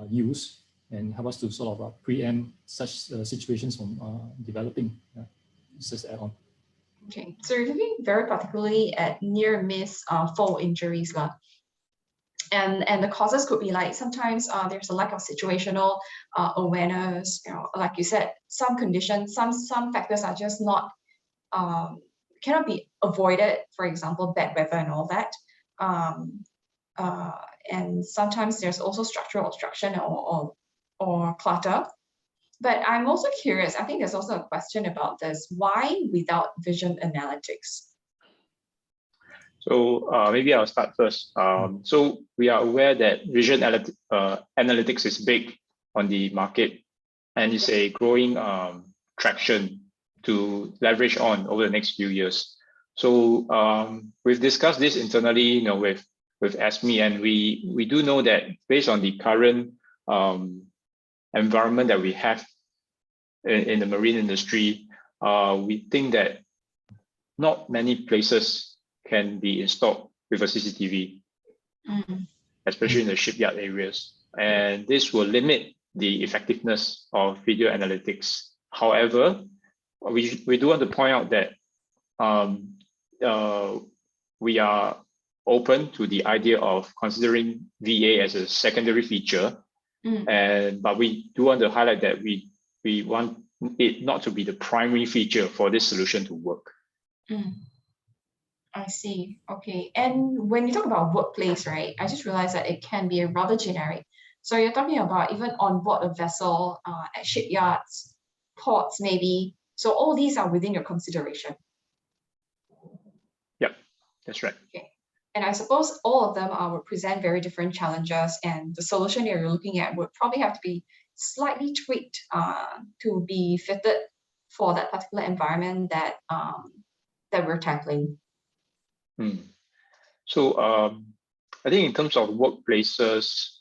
use and help us to sort of preempt such situations from developing. Just add on. Okay, so you're looking very particularly at near-miss fall injuries. And the causes could be like sometimes there's a lack of situational awareness. Like you said, some conditions, some factors are just not cannot be avoided. For example, bad weather and all that. And sometimes there's also structural obstruction or clutter. But I'm also curious, I think there's also a question about this. Why without vision analytics? So maybe I'll start first. So we are aware that vision analytics is big on the market and is a growing traction to leverage on over the next few years. So we've discussed this internally, with ASMI, and we do know that based on the current environment that we have in the marine industry, we think that not many places can be installed with a CCTV, especially in the shipyard areas. And this will limit the effectiveness of video analytics. However, we do want to point out that we are open to the idea of considering VA as a secondary feature. But we do want to highlight that we want it not to be the primary feature for this solution to work. I see. Okay. And when you talk about workplace, right, I just realized that it can be rather generic. So you're talking about even on board a vessel, at shipyards, ports, maybe. So all these are within your consideration. Yep, that's right. Okay. And I suppose all of them will present very different challenges, and the solution you're looking at would probably have to be slightly tweaked to be fitted for that particular environment that we're tackling. So I think in terms of workplaces,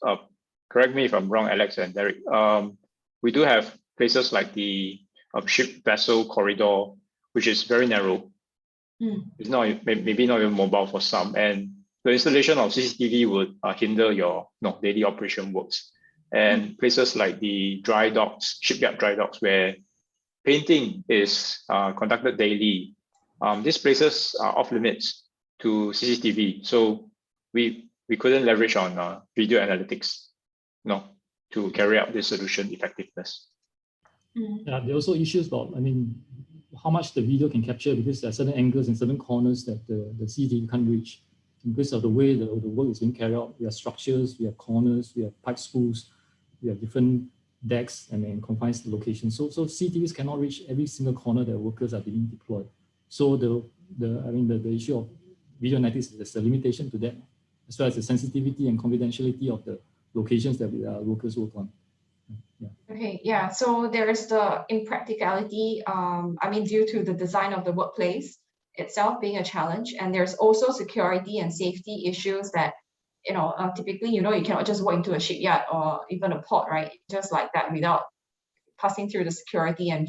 correct me if I'm wrong, Alex and Derek, we do have places like the ship vessel corridor, which is very narrow. It's not maybe not even mobile for some, and the installation of CCTV would hinder your daily operation works. And places like the dry docks, shipyard dry docks, where painting is conducted daily, these places are off limits to CCTV. So we couldn't leverage on video analytics, to carry out this solution effectiveness. Yeah, there are also issues about, how much the video can capture, because there are certain angles and certain corners that the CCTV can't reach. Because of the way the work is being carried out, we have structures, we have corners, we have pipe spools, we have different decks and confined locations. So CCTVs cannot reach every single corner that workers are being deployed. So the issue of video analytics, there's a limitation to that, as well as the sensitivity and confidentiality of the locations that workers work on. Yeah. Okay, yeah, so there's the impracticality, due to the design of the workplace itself being a challenge, and there's also security and safety issues that, typically, you cannot just walk into a shipyard or even a port, right, just like that without passing through the security and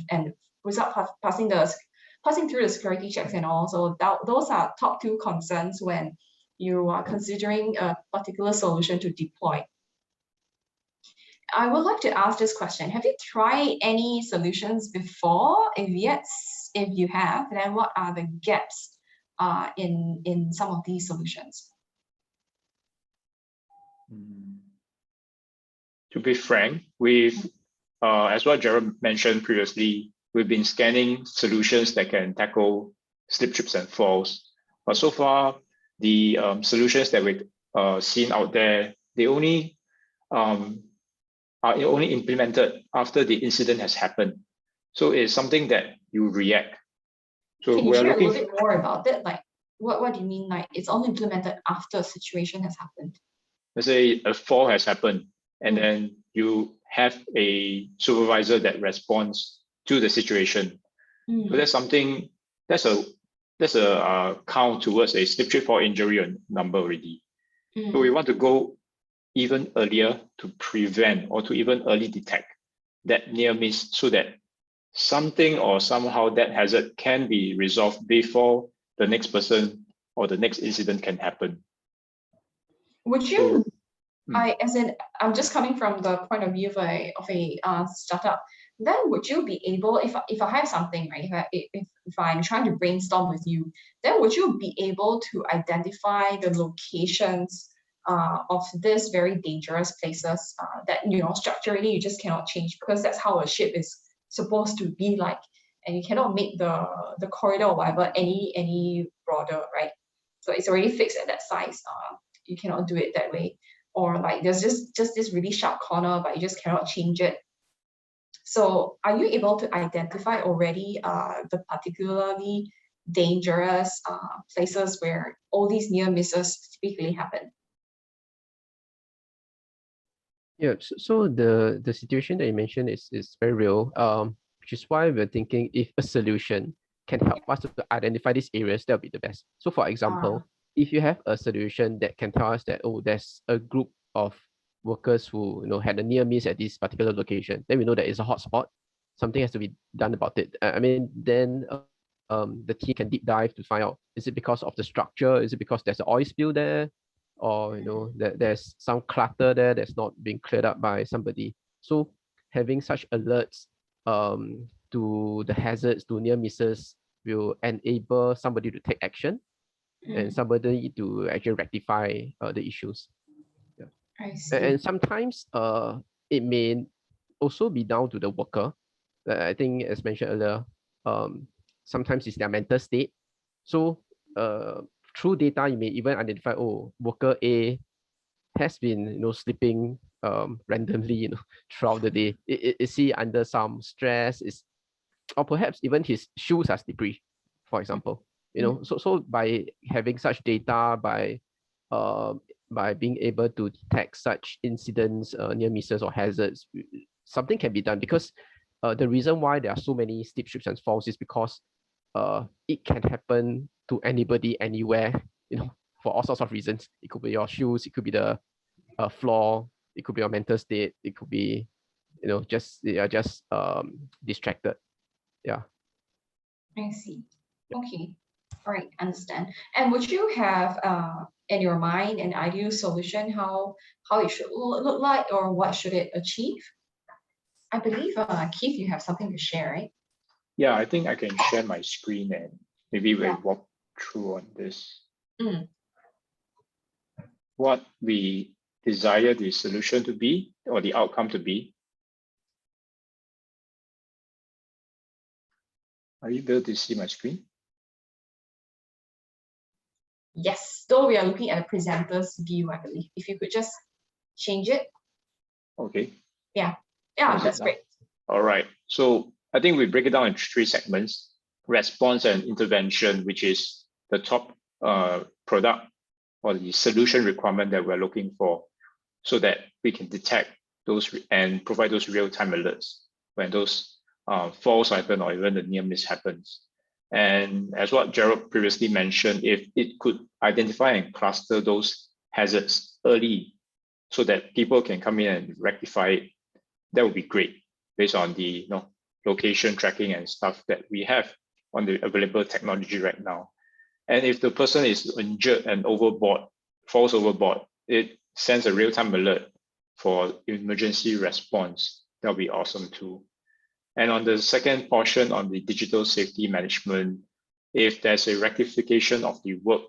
without passing through the security checks and all. So those are top two concerns when you are considering a particular solution to deploy. I would like to ask this question. Have you tried any solutions before? If yes, if you have, then what are the gaps in some of these solutions? To be frank, as what Gerald mentioned previously, we've been scanning solutions that can tackle slip, trips, and falls. But so far, the solutions that we've seen out there, they only are only implemented after the incident has happened. So it's something that you react. So can you share a little bit more about it? Like, what do you mean? Like, it's only implemented after a situation has happened? Let's say a fall has happened, and then you have a supervisor that responds to the situation. So that's something, that's a count towards a slip, trip, fall injury number already. So we want to go even earlier to prevent or to even early detect that near miss, so that something or somehow that hazard can be resolved before the next person or the next incident can happen. Would you, I'm just coming from the point of view of a startup, then would you be able, if I have something, right, if I'm trying to brainstorm with you, then would you be able to identify the locations of this very dangerous places that, structurally you just cannot change, because that's how a ship is supposed to be like, and you cannot make the corridor or whatever any broader, right? So it's already fixed at that size. You cannot do it that way. Or like there's just this really sharp corner, but you just cannot change it. So are you able to identify already the particularly dangerous places where all these near misses typically happen? Yeah, so the situation that you mentioned is very real, which is why we're thinking if a solution can help us to identify these areas, that'll be the best. So for example, if you have a solution that can tell us that, oh, there's a group of workers who had a near miss at this particular location, then we know that it's a hotspot. Something has to be done about it. I mean, then the team can deep dive to find out, is it because of the structure? Is it because there's an oil spill there? Or that there's some clutter there that's not being cleared up by somebody. So having such alerts to the hazards, to near misses, will enable somebody to take action and somebody to actually rectify the issues. Yeah. I see. And sometimes it may also be down to the worker. I think, as mentioned earlier, sometimes it's their mental state. So through data, you may even identify, oh, worker A has been sleeping randomly throughout the day. Is he under some stress? Or perhaps even his shoes are slippery, for example. So by having such data, by being able to detect such incidents, near misses or hazards, something can be done, because the reason why there are so many steep slips and falls is because it can happen to anybody, anywhere, for all sorts of reasons. It could be your shoes, it could be the floor, it could be your mental state, it could be, just they are just distracted. Yeah. I see. Okay. All right, understand. And would you have in your mind an ideal solution, how it should look like, or what should it achieve? I believe Keith, you have something to share, right? Yeah, I think I can share my screen and maybe we'll walk through on this. What we desire the solution to be, or the outcome to be. Are you able to see my screen? Yes, though we are looking at a presenter's view, I believe. If you could just change it. Okay. Yeah, that's great. All right. So I think we break it down into 3 segments: response and intervention, which is the top product or the solution requirement that we're looking for, so that we can detect those and provide those real-time alerts when those falls happen or even the near miss happens. And as what Gerald previously mentioned, if it could identify and cluster those hazards early so that people can come in and rectify it, that would be great, based on the location tracking and stuff that we have on the available technology right now. And if the person is injured and overboard, falls overboard, it sends a real-time alert for emergency response. That'll be awesome too. And on the second portion, on the digital safety management, if there's a rectification of the work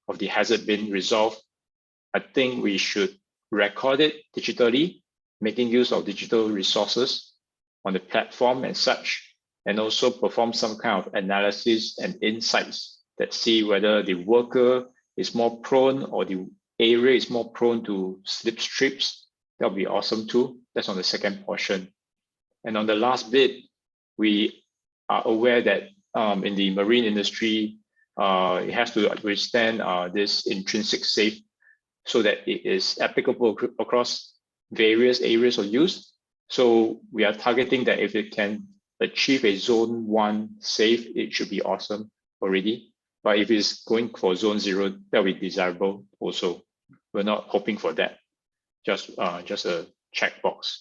of the hazard being resolved, I think we should record it digitally, making use of digital resources on the platform and such, and also perform some kind of analysis and insights that see whether the worker is more prone or the area is more prone to slip strips. That'll be awesome too. That's on the second portion. And on the last bit, we are aware that in the marine industry, it has to withstand this intrinsic safe, so that it is applicable across various areas of use. So we are targeting that if it can achieve a zone 1 safe, it should be awesome already. But if it's going for zone 0, that will be desirable also. We're not hoping for that, just a checkbox.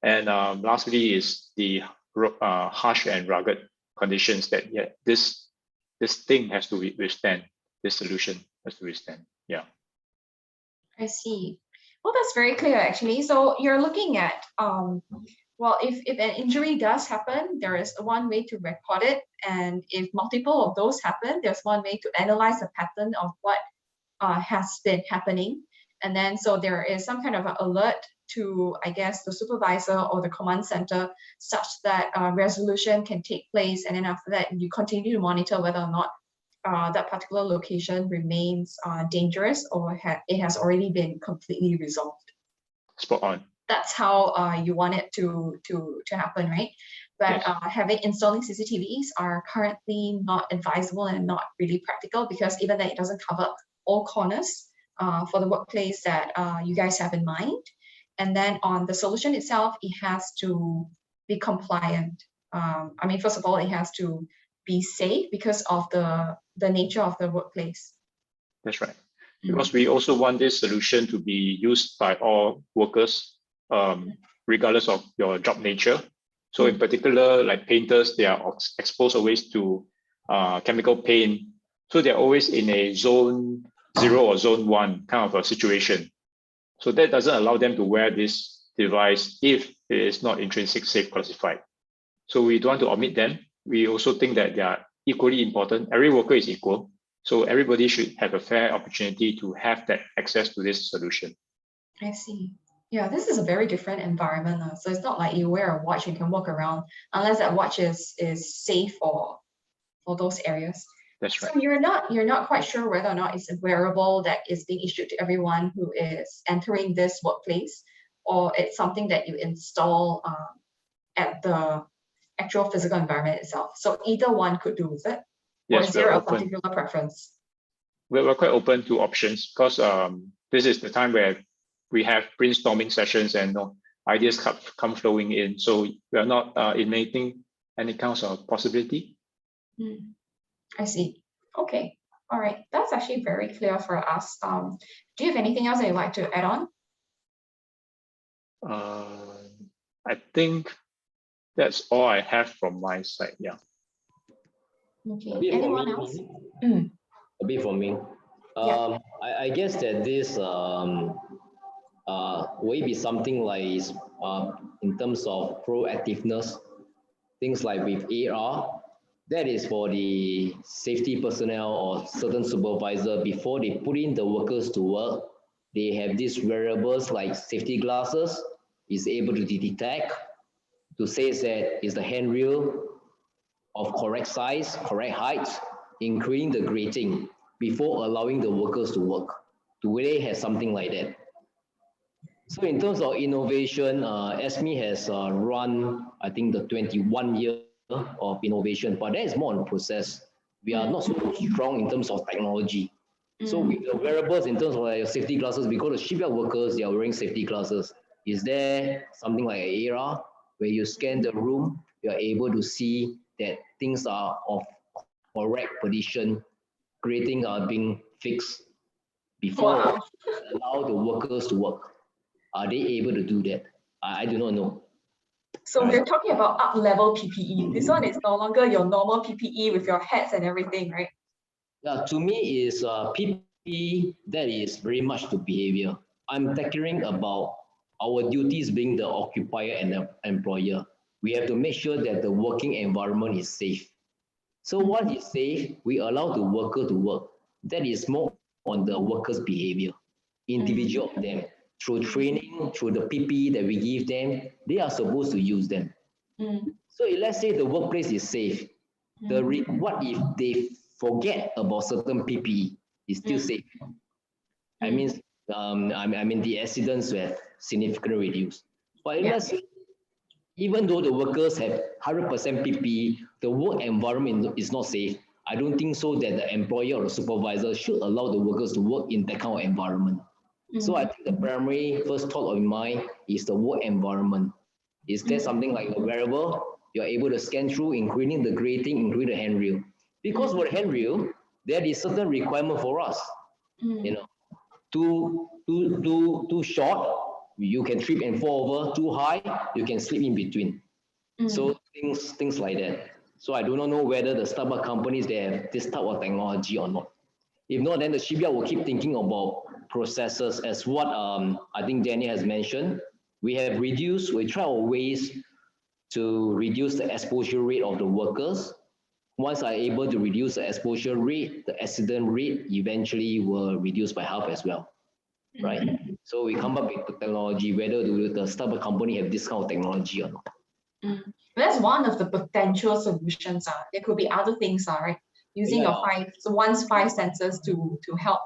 And lastly is the harsh and rugged conditions that this thing has to withstand, this solution has to withstand. Yeah. I see. Well, that's very clear actually. So you're looking at, well, if an injury does happen, there is one way to record it. And if multiple of those happen, there's one way to analyze the pattern of what has been happening. And then so there is some kind of an alert to, I guess, the supervisor or the command center, such that resolution can take place. And then after that, you continue to monitor whether or not that particular location remains dangerous, or it has already been completely resolved. Spot on. that's how you want it to happen, right? But Yes. installing CCTVs are currently not advisable and not really practical, because even then it doesn't cover all corners for the workplace that you guys have in mind. And then on the solution itself, it has to be compliant. I mean, first of all, it has to be safe because of the nature of the workplace. That's right. Because we also want this solution to be used by all workers, regardless of your job nature. So in particular, like painters, they are exposed always to chemical paint. So they're always in a zone 0 or zone 1 kind of a situation. So that doesn't allow them to wear this device if it is not intrinsic safe classified. So we don't want to omit them. We also think that they are equally important. Every worker is equal. So everybody should have a fair opportunity to have that access to this solution. I see. Yeah, this is a very different environment. So it's not like you wear a watch and can walk around unless that watch is safe for those areas. That's right. So you're not quite sure whether or not it's a wearable that is being issued to everyone who is entering this workplace, or it's something that you install at the actual physical environment itself. So either one could do, is it? Yes, or is there a particular preference? We're quite open to options, because this is the time where we have brainstorming sessions and ideas come flowing in. So we are not eliminating any kinds of possibility. I see. Okay. All right. That's actually very clear for us. Do you have anything else that you'd like to add on? I think that's all I have from my side. Yeah. Okay. Anyone else? A bit for me. Yeah. I guess that this will it be something like in terms of proactiveness, things like with AR, that is for the safety personnel or certain supervisor, before they put in the workers to work, they have these wearables like safety glasses, is able to detect, to say that is the handrail of correct size, correct height, including the grating, before allowing the workers to work. Do they have something like that? So in terms of innovation, ASMI has run, I think, the 21 year of innovation, but that is more on the process. We are not so strong in terms of technology. So with the wearables, in terms of like safety glasses, because the shipyard workers, they are wearing safety glasses. Is there something like an AR where you scan the room, you are able to see that things are of correct position, grating are being fixed before allow the workers to work? Are they able to do that? I do not know. So we're talking about up-level PPE. This one is no longer your normal PPE with your hats and everything, right? Yeah, to me is PPE that is very much to behavior. I'm tackling about our duties being the occupier and the employer. We have to make sure that the working environment is safe. So once it's safe, we allow the worker to work. That is more on the worker's behavior, individual of them. Through training, through the PPE that we give them, they are supposed to use them. So let's say the workplace is safe. What if they forget about certain PPE? It's still safe. I mean, the accidents were significantly reduced. But let's say, even though the workers have 100% PPE, the work environment is not safe. I don't think so that the employer or the supervisor should allow the workers to work in that kind of environment. So I think the primary first thought of mind is the work environment. Is there something like a wearable you're able to scan through, including the grating, including the handrail? Because for the handrail, there is certain requirement for us. You know, too short, you can trip and fall over. Too high, you can slip in between. So things like that. So I do not know whether the startup companies, they have this type of technology or not. If not, then the shipyard will keep thinking about processes, as what I think Danny has mentioned. We try our ways to reduce the exposure rate of the workers. Once are able to reduce the exposure rate, the accident rate eventually will reduce by half as well, right? So we come up with the technology, whether the startup company have this kind of technology or not. That's one of the potential solutions. There could be other things, right? Using your five senses to help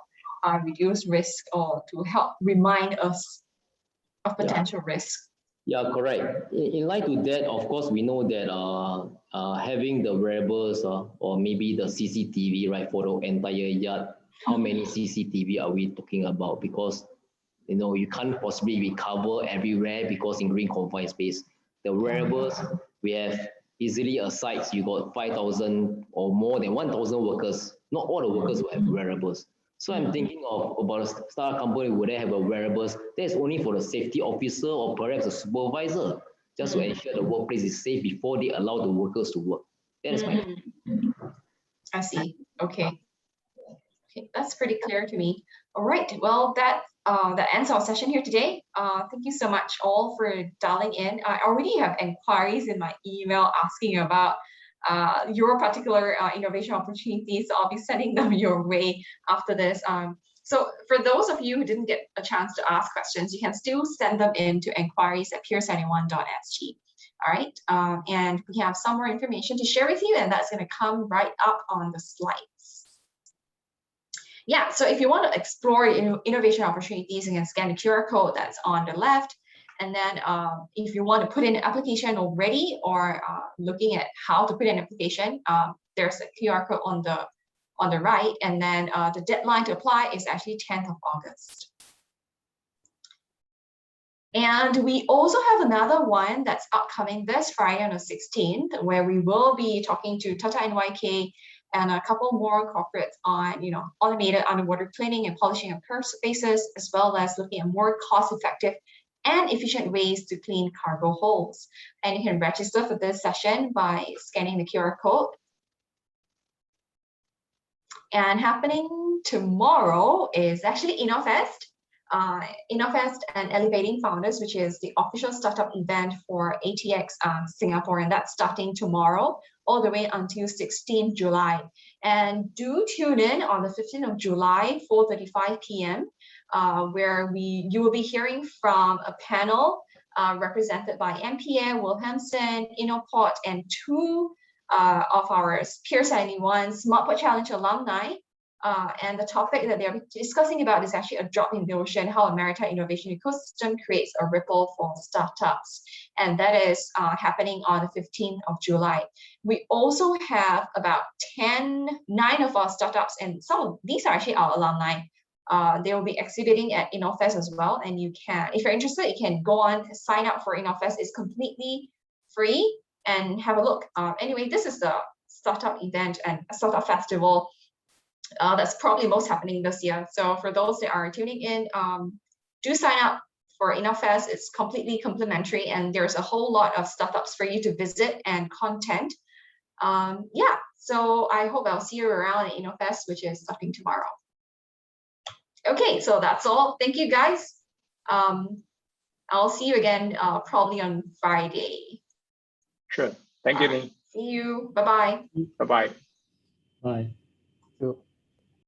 reduce risk, or to help remind us of potential risk. Yeah, correct. In line to that, of course, we know that having the wearables or maybe the CCTV, right, for the entire yard, how many CCTV are we talking about? Because, you know, you can't possibly recover everywhere because in green confined space. The wearables, we have easily a site, you got 5,000 or more than 1,000 workers. Not all the workers will have wearables. So I'm thinking about a startup company, would they have a wearables? That's only for the safety officer or perhaps a supervisor, just to ensure the workplace is safe before they allow the workers to work. That is my I see. Okay. Okay, that's pretty clear to me. All right. Well, that ends our session here today. Thank you so much all for dialing in. I already have inquiries in my email asking about your particular innovation opportunities. So I'll be sending them your way after this. So for those of you who didn't get a chance to ask questions, you can still send them in to enquiries@pure71.sg. All right, and we have some more information to share with you, and that's going to come right up on the slides. Yeah, so if you want to explore innovation opportunities, you can scan the QR code that's on the left. And then if you want to put in an application already or looking at how to put in an application, there's a QR code on the right. And then the deadline to apply is actually 10th of August. And we also have another one that's upcoming this Friday on the 16th, where we will be talking to Tata NYK and a couple more corporates on, you know, automated underwater cleaning and polishing of purse spaces, as well as looking at more cost-effective and efficient ways to clean cargo holds. And you can register for this session by scanning the QR code. And happening tomorrow is actually InnoFest. InnoFest and Elevating Founders, which is the official startup event for ATX Singapore, and that's starting tomorrow all the way until 16th July. And do tune in on the 15th of July, 4:35 p.m., where you will be hearing from a panel represented by MPA, Wilhelmsen, Innoport, and two of our PSA21 SmartPort Challenge alumni. And the topic that they're discussing about is actually a drop in the ocean, how a maritime innovation ecosystem creates a ripple for startups. And that is happening on the 15th of July. We also have about 9 of our startups, and some of these are actually our alumni. They will be exhibiting at InnoFest as well. And you can, if you're interested, you can go on, sign up for InnoFest. It's completely free and have a look. Anyway, this is the startup event and startup festival that's probably most happening this year. So for those that are tuning in, do sign up for InnoFest. It's completely complimentary, and there's a whole lot of startups for you to visit and content. Yeah, so I hope I'll see you around at InnoFest, which is starting tomorrow. Okay, so that's all. Thank you, guys. I'll see you again probably on Friday. Sure. Thank you, Ling. See you. Bye-bye. Bye-bye. Bye.